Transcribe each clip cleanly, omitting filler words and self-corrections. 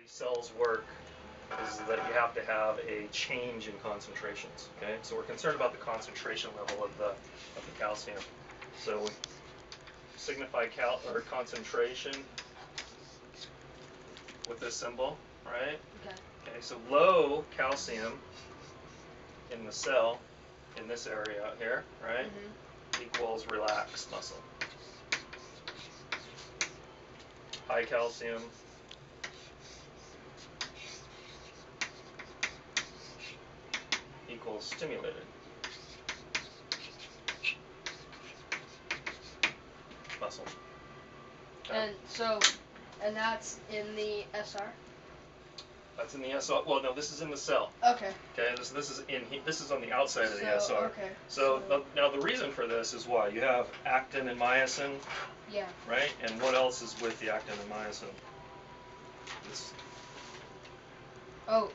cells work is that you have to have a change in concentrations. Okay, so we're concerned about the concentration level of the calcium. So we signify concentration with this symbol, right? Okay. Okay, so low calcium in the cell in this area out here, right, equals relaxed muscle. High calcium equals stimulated muscle. Okay. And that's in the SR? That's in the SR. Well, no, this is in the cell. Okay. Okay, this is this is on the outside of the SR. Okay. So now the reason for this is why you have actin and myosin. Yeah. Right? And what else is with the actin and myosin?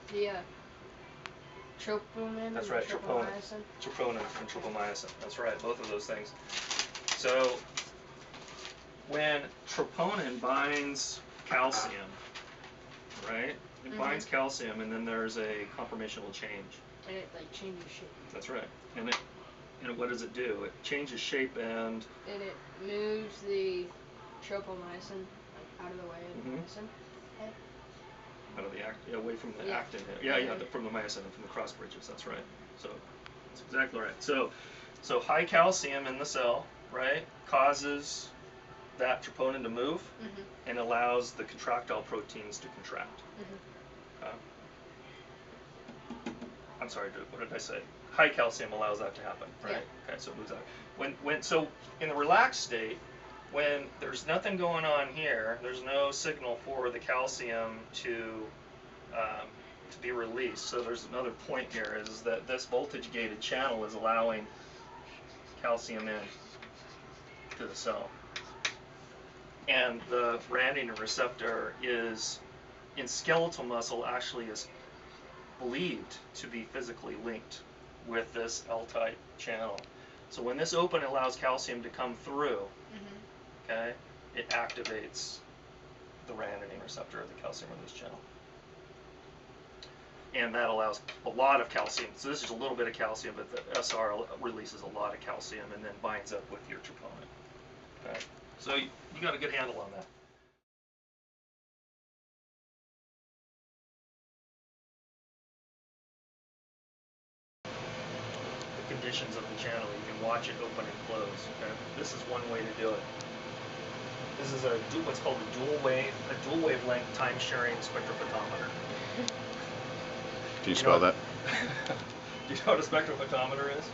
The troponin. That's right, troponin. Troponin and tropomyosin. That's right, both of those things. So when troponin binds calcium, right? It binds calcium, and then there's a conformational change. And it changes shape. That's right. And what does it do? It changes shape and it moves the tropomyosin out of the way of the myosin. Okay. Out of the away from the actin. Yeah, from the myosin and from the cross bridges. That's right. So that's exactly right. So high calcium in the cell, right, causes that troponin to move and allows the contractile proteins to contract. I'm sorry, what did I say? High calcium allows that to happen, right? Yeah. Okay, so it moves out. So in the relaxed state, when there's nothing going on here, there's no signal for the calcium to be released. So there's another point here, is that this voltage gated channel is allowing calcium in to the cell. And the randing receptor is, in skeletal muscle, actually is believed to be physically linked with this L-type channel. So when this open allows calcium to come through, okay, it activates the randing receptor of the calcium release channel. And that allows a lot of calcium. So this is a little bit of calcium, but the SR releases a lot of calcium and then binds up with your troponin. Okay? So you got a good handle on that. The conditions of the channel, you can watch it open and close. Okay? This is one way to do it. This is what's called a dual wavelength time sharing spectrophotometer. Can you spell that? Do you know what a spectrophotometer is?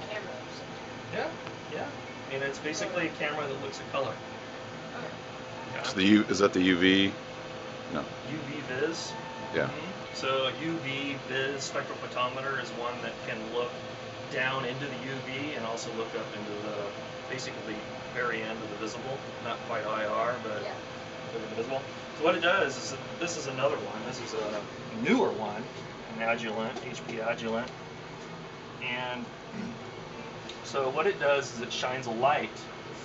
Camera. Yeah. I mean, it's basically a camera that looks at color. Yeah. So is that the UV? No. UV vis. Yeah. So a UV vis spectrophotometer is one that can look down into the UV and also look up into basically the very end of the visible. Not quite IR, but the visible. So what it does is, this is another one. This is a newer one, an Agilent, HP Agilent. And so what it does is it shines a light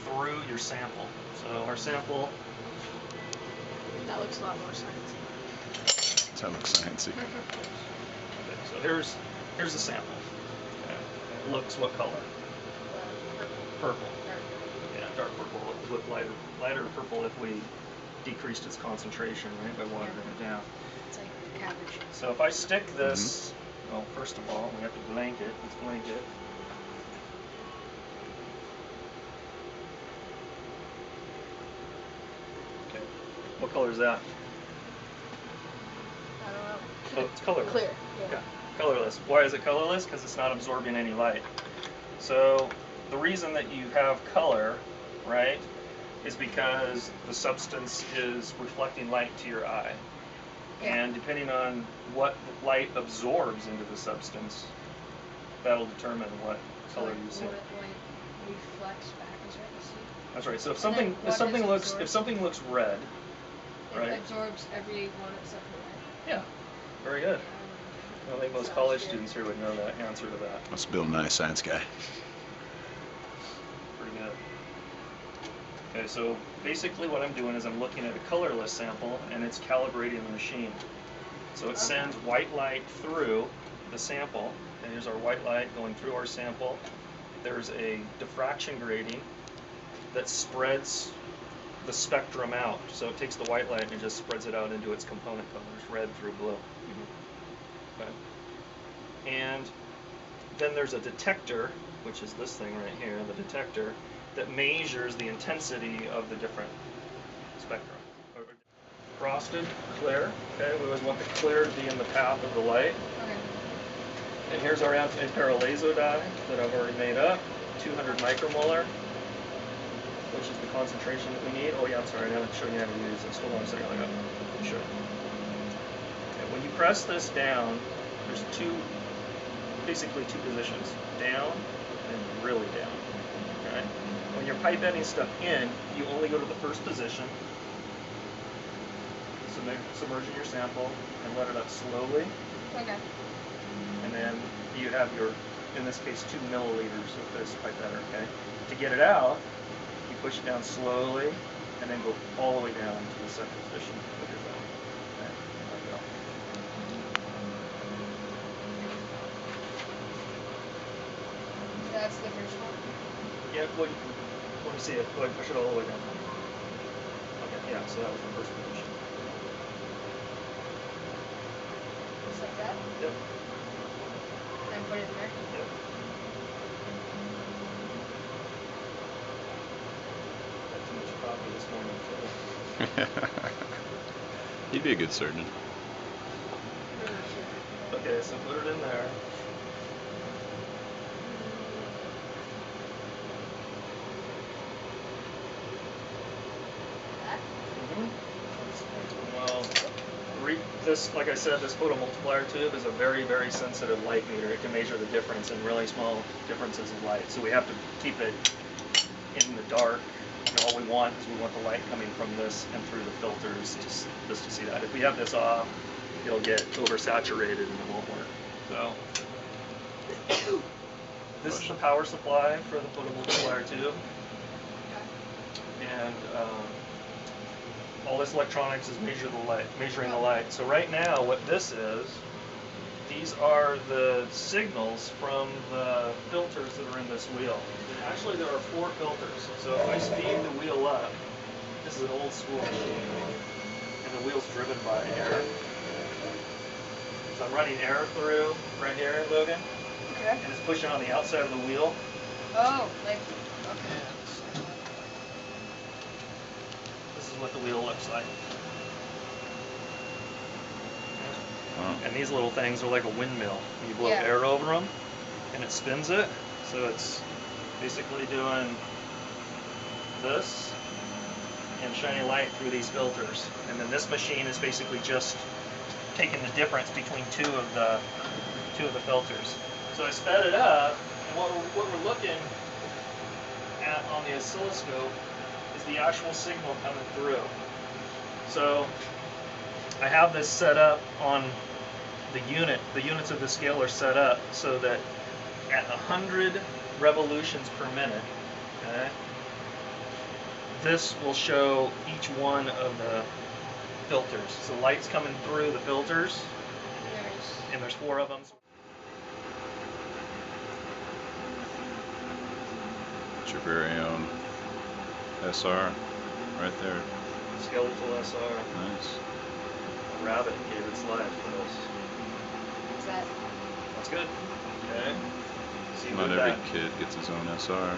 through your sample. So our sample. That looks a lot more sciencey. That looks sciencey. Okay, so here's the sample. Okay. It looks what color? Purple. Yeah, dark purple. It would look lighter purple if we decreased its concentration, right, by watering it down. It's like cabbage. So if I stick this, well, first of all, we have to blank it. Let's blank it. Okay. What color is that? I don't know. Oh, it's colorless. Clear. Yeah, colorless. Why is it colorless? Because it's not absorbing any light. So the reason that you have color, right, is because the substance is reflecting light to your eye. And depending on what light absorbs into the substance, that'll determine what color you see. What light reflects back, is what you see. That's right. So if something looks red, right? It absorbs every one except for light. Yeah. Very good. I think most college students here would know that answer to that. Must be a nice science guy. Pretty good. Okay, so basically what I'm doing is I'm looking at a colorless sample and it's calibrating the machine. So it sends white light through the sample, and here's our white light going through our sample. There's a diffraction grating that spreads the spectrum out. So it takes the white light and it just spreads it out into its component colors, red through blue. Okay. And then there's a detector, which is this thing right here, the detector, that measures the intensity of the different spectrum. Frosted, clear, okay, we always want the clear to be in the path of the light. Okay. And here's our anti-paralazo dye that I've already made up, 200 micromolar, which is the concentration that we need. Oh yeah, I'm sorry, I haven't shown you how to use this. Hold on a second, I got to show you. Okay, when you press this down, there's basically two positions, down and really down. Okay? When you're pipetting stuff in, you only go to the first position, submerging your sample, and let it up slowly. Okay. And then you have your, in this case, 2 milliliters of this pipetter, okay? To get it out, you push it down slowly, and then go all the way down to the second position with your thumb. Okay, like that. That's the first one. Yeah, well, let me see it. Go ahead, push it all the way down. Okay, yeah, so that was the first position. Just like that. Yep. And put it in there. Yep. Had too much coffee this morning, too. He'd be a good surgeon. Okay, so put it in there. Well, this, like I said, this photomultiplier tube is a very, very sensitive light meter. It can measure the difference in really small differences of light. So we have to keep it in the dark. And all we want is we want the light coming from this and through the filters just to see that. If we have this off, it'll get oversaturated and it won't work. So this is the power supply for the photomultiplier tube. And all this electronics is measuring the light. So right now, what this is, these are the signals from the filters that are in this wheel. And actually, there are 4 filters. So if I speed the wheel up, this is an old school machine, and the wheel's driven by air. So I'm running air through right here, Logan, Okay. and it's pushing on the outside of the wheel. Oh, like, okay. This is what the wheel looks like. Wow. And these little things are like a windmill. You blow Yeah. air over them, and it spins it. So it's basically doing this and shining light through these filters. And then this machine is basically just taking the difference between two of the filters. So I sped it up, and what we're looking at on the oscilloscope is the actual signal coming through. So I have this set up on the unit. The units of the scale are set up so that at 100 revolutions per minute, okay, this will show each one of the filters. So light's coming through the filters, and there's 4 of them. It's your very own SR right there. Skeletal SR. Nice. A rabbit gave its life for this. What's that? That's good. Okay. So you Not move every that. kid gets his own SR.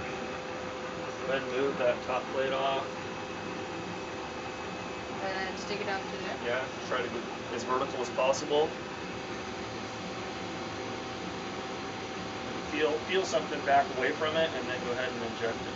Go ahead and move that top plate off. And stick it out to there. Yeah, try to go as vertical as possible. Feel something back away from it, and then go ahead and inject it.